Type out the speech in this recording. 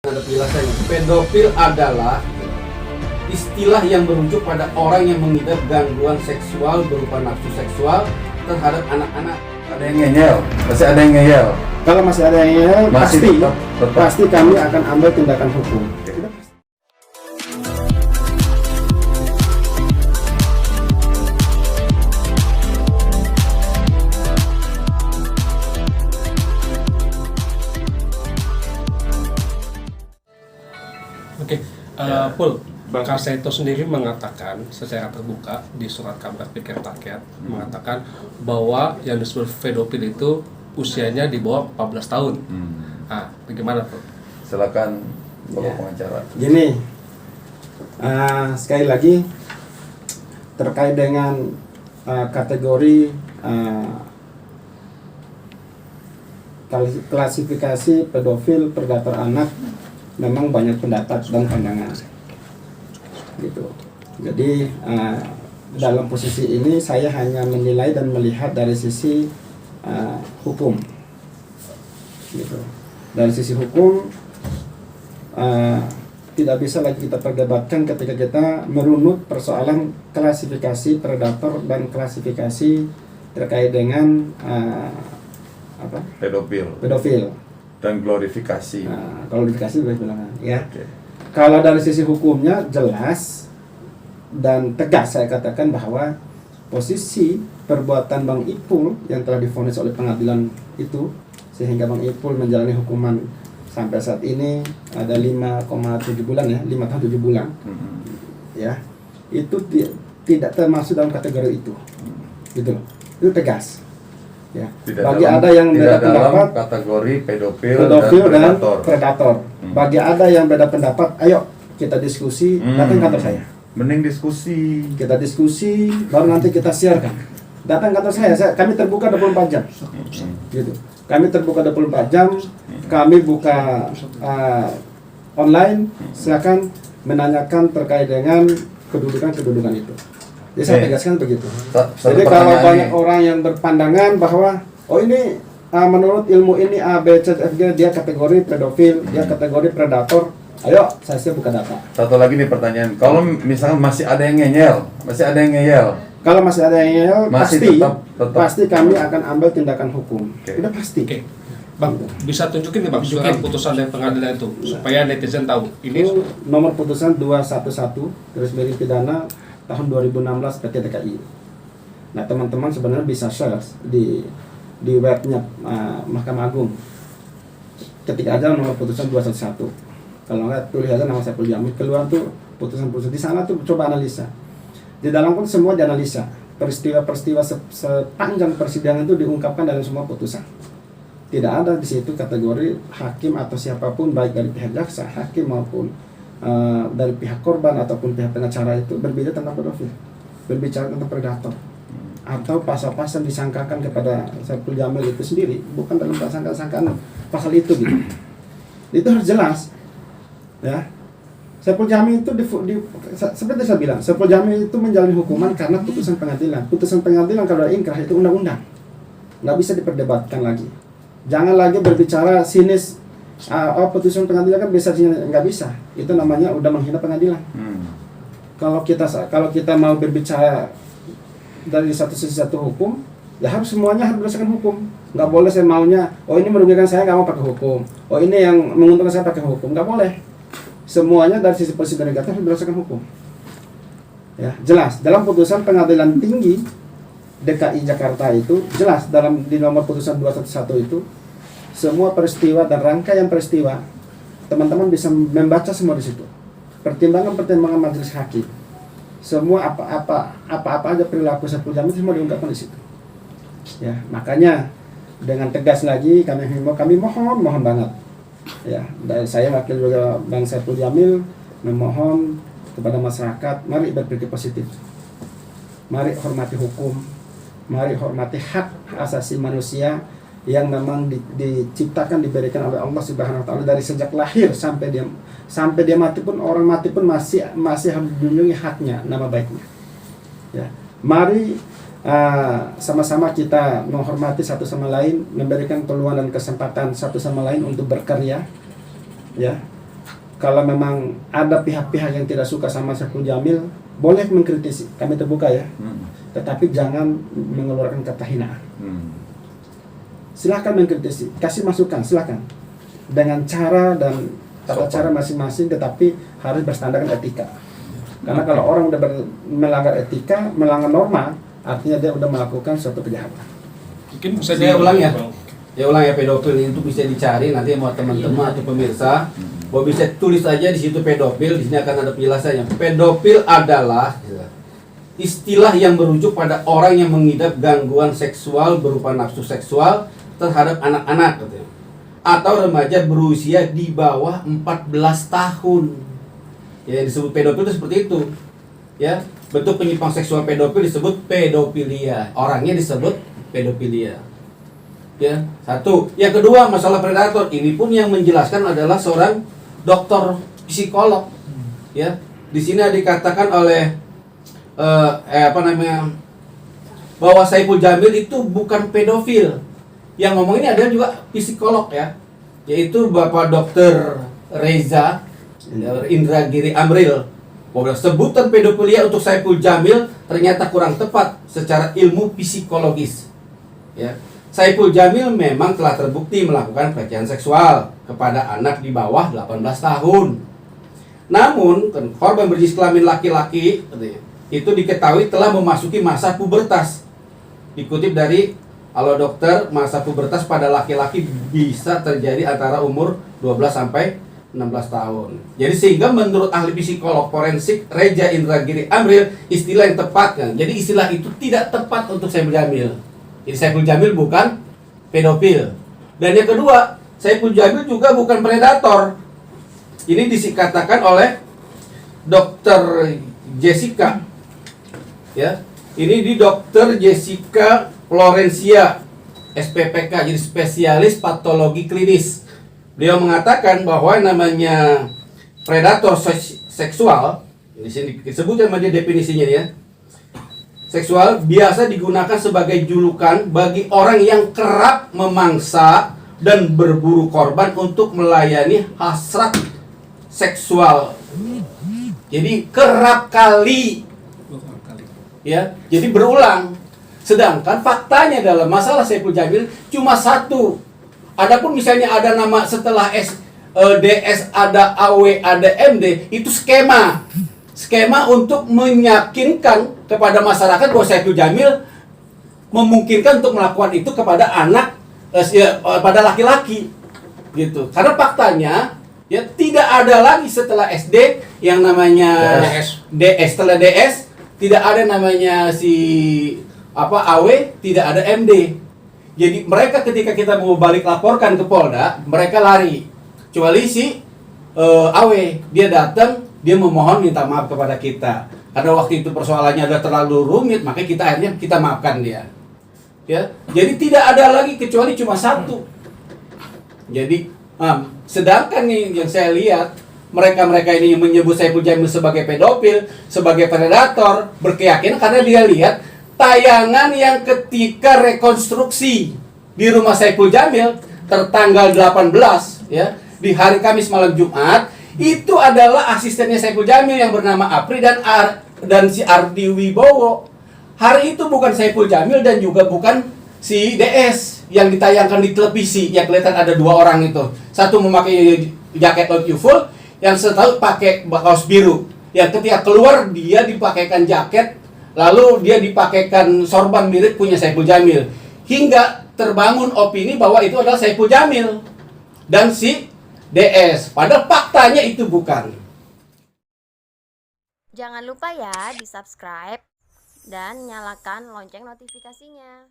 Ada penjelasannya. Pedofil adalah istilah yang merujuk pada orang yang mengidap gangguan seksual berupa nafsu seksual terhadap anak-anak. Ada yang ngeyel, masih ada yang ngeyel. Kalau masih ada yang ngeyel, Masih pasti, tetap. pasti kami akan ambil tindakan hukum. Oke, Pul, Kak Seto sendiri mengatakan secara terbuka di surat kabar pikiran rakyat mengatakan bahwa yang disebut pedofil itu usianya di bawah 14 tahun. Ah, bagaimana Pul? Silakan Bapak Ya. pengacara. Gini, sekali lagi terkait dengan kategori klasifikasi pedofil predator anak, memang banyak pendapat dan pandangan gitu. Jadi dalam posisi ini saya hanya menilai dan melihat dari sisi hukum gitu. Dari sisi hukum tidak bisa lagi kita perdebatkan ketika kita merunut persoalan klasifikasi predator dan klasifikasi terkait dengan pedofil Dan glorifikasi. kalau dikasih boleh bilang ya. Oke. Kalau dari sisi hukumnya jelas dan tegas saya katakan bahwa posisi perbuatan Bang Ipul yang telah divonis oleh pengadilan itu sehingga Bang Ipul menjalani hukuman sampai saat ini ada 5,7 bulan ya, 5 tahun 7 bulan. Ya. Itu tidak termasuk dalam kategori itu. Gitu loh. Itu tegas. Ya. Bagi ada yang beda pendapat kategori pedofil dan predator. Bagi ada yang beda pendapat, ayo kita diskusi, datang kantor saya. Mending diskusi. Kita diskusi, baru nanti kita siarkan. Datang kantor saya, kami terbuka 24 jam. Gitu. Kami terbuka 24 jam, kami buka online, silakan menanyakan terkait dengan kedudukan itu. Jadi saya tegaskan begitu. Jadi kalau banyak orang yang berpandangan bahwa oh ini menurut ilmu ini A, B, C, F, G dia kategori pedofil, dia kategori predator, ayo saya buka data. Satu lagi nih pertanyaan, kalau misalnya masih ada yang ngeyel, Kalau masih ada yang ngeyel, masih tetap. pasti kami akan ambil tindakan hukum. Udah pasti. Oke. Bang, bisa tunjukin nih Bang surat putusan dari pengadilan itu supaya netizen tahu. Ini Itu nomor putusan 211 garis miring pidana tahun 2016 PT TKI. Nah teman-teman sebenarnya bisa search di webnya Mahkamah Agung. Ketik aja nomor putusan 211. Kalau nggak tulis aja nama Saiful Jamil, keluar tuh putusan-putusan di sana tuh coba analisa. Di dalam pun semua dianalisa. Peristiwa-peristiwa sepanjang persidangan itu diungkapkan dalam semua putusan. Tidak ada di situ kategori hakim atau siapapun baik dari pihak jaksa, hakim maupun dari pihak korban ataupun pihak pengacara itu berbicara tentang pedofil, berbicara tentang predator atau pasal-pasal disangkakan kepada Saiful Jamil itu sendiri, bukan dalam sangkaan pasal itu gitu. Itu harus jelas ya. Saiful Jamil itu seperti saya bilang, Saiful Jamil itu menjalani hukuman karena putusan pengadilan. Putusan pengadilan kalau ada ingkrah itu undang-undang, nggak bisa diperdebatkan lagi. Jangan lagi berbicara sinis. Putusan pengadilan kan bisa, nggak bisa. Itu namanya udah menghina pengadilan. Kalau kita mau berbicara dari satu sisi satu hukum, ya harus semuanya harus berdasarkan hukum. Nggak boleh saya maunya, oh ini merugikan saya nggak mau pakai hukum. Oh ini yang menguntungkan saya pakai hukum, nggak boleh. Semuanya dari sisi posisi negatif harus berdasarkan hukum. Ya jelas dalam putusan pengadilan tinggi DKI Jakarta itu jelas di nomor putusan 211 itu. Semua peristiwa dan rangkaian peristiwa teman-teman bisa membaca semua di situ. Pertimbangan majelis hakim. Semua apa aja perilaku Saiful Jamil semua diungkapkan di situ. Ya, makanya dengan tegas lagi kami mohon banget. Ya, dari saya wakil juga Bang Saiful Jamil memohon kepada masyarakat, mari berpikir positif. Mari hormati hukum. Mari hormati hak asasi manusia yang memang diciptakan, diberikan oleh Allah Subhanahu wa taala dari sejak lahir sampai dia mati pun, orang mati pun masih harus dilindungi haknya, nama baiknya. Ya. Mari sama-sama kita menghormati satu sama lain, memberikan peluang dan kesempatan satu sama lain untuk berkarya. Ya. kalau memang ada pihak-pihak yang tidak suka sama Saiful Jamil, boleh mengkritisi, kami terbuka ya. Tetapi jangan mengeluarkan kata hinaan. Silakan mengkritisi, kasih masukan, silakan. Dengan cara dan tata cara masing-masing, tetapi harus berstandarkan etika. Karena kalau orang udah melanggar etika, melanggar norma, artinya dia udah melakukan suatu kejahatan. Mungkin bisa Saya ulang ya. Ya ulang ya, pedofil itu bisa dicari nanti sama teman-teman atau pemirsa. Bahwa bisa tulis aja di situ pedofil, di sini akan ada penjelasannya. Pedofil adalah istilah yang merujuk pada orang yang mengidap gangguan seksual berupa nafsu seksual terhadap anak-anak katanya, atau remaja berusia di bawah 14 tahun. Ya, disebut pedofil itu seperti itu. Ya, bentuk penyimpang seksual pedofil disebut pedofilia. Orangnya disebut pedofilia. Ya, satu. Yang kedua, masalah predator. Ini pun yang menjelaskan adalah seorang dokter psikolog. Ya, di sini dikatakan oleh bahwa Saiful Jamil itu bukan pedofil. Yang ngomong ini adalah juga psikolog ya, yaitu Bapak Dr. Reza Indragiri Amril. Bahwa sebutan pedofilia untuk Saiful Jamil ternyata kurang tepat secara ilmu psikologis. Ya. Saiful Jamil memang telah terbukti melakukan pelecehan seksual kepada anak di bawah 18 tahun. Namun, korban berjenis kelamin laki-laki itu diketahui telah memasuki masa pubertas. Dikutip dari Halo Dokter, masa pubertas pada laki-laki bisa terjadi antara umur 12 sampai 16 tahun. Jadi sehingga menurut ahli psikolog forensik Reza Indragiri Amril, istilah yang tepat kan. Jadi istilah itu tidak tepat untuk Saiful Jamil. Jadi Saiful Jamil bukan pedofil. Dan yang kedua, Saiful Jamil juga bukan predator. Ini dikatakan oleh Dr. Jessica. Ya, ini di Dr. Jessica Florencia, SPPK, jadi spesialis patologi klinis. Beliau mengatakan bahwa namanya predator seksual, di sini disebut sama dia definisinya ya. Seksual biasa digunakan sebagai julukan bagi orang yang kerap memangsa dan berburu korban untuk melayani hasrat seksual. Jadi kerap kali. Ya, jadi berulang. Sedangkan faktanya dalam masalah Saiful Jamil cuma satu. Adapun misalnya ada nama setelah DS, ada AW, ada MD, itu skema. Skema untuk meyakinkan kepada masyarakat bahwa Saiful Jamil memungkinkan untuk melakukan itu kepada anak, pada laki-laki. Gitu. Karena faktanya ya tidak ada lagi setelah SD yang namanya DS, setelah DS tidak ada namanya AW, tidak ada MD. Jadi mereka ketika kita mau balik laporkan ke Polda, mereka lari. Kecuali si AW, dia datang, dia memohon minta maaf kepada kita. Karena waktu itu persoalannya sudah terlalu rumit, maka akhirnya kita maafkan dia. Ya, jadi tidak ada lagi kecuali cuma satu. Jadi sedangkan nih yang saya lihat, mereka-mereka ini yang menyebut Saiful Jamil sebagai pedofil, sebagai predator, berkeyakinan karena dia lihat tayangan yang ketika rekonstruksi di rumah Saiful Jamil tertanggal 18 ya, di hari Kamis malam Jumat, itu adalah asistennya Saiful Jamil yang bernama Apri dan si Ardi Wibowo. Hari itu bukan Saiful Jamil dan juga bukan si DS yang ditayangkan di televisi, yang kelihatan ada dua orang itu. Satu memakai jaket Love You Full, yang satu pakai kaos biru. Yang ketika keluar dia dipakaikan jaket, lalu dia dipakaikan sorban mirip punya Saiful Jamil. Hingga terbangun opini bahwa itu adalah Saiful Jamil dan si DS. Padahal faktanya itu bukan. Jangan lupa ya di subscribe dan nyalakan lonceng notifikasinya.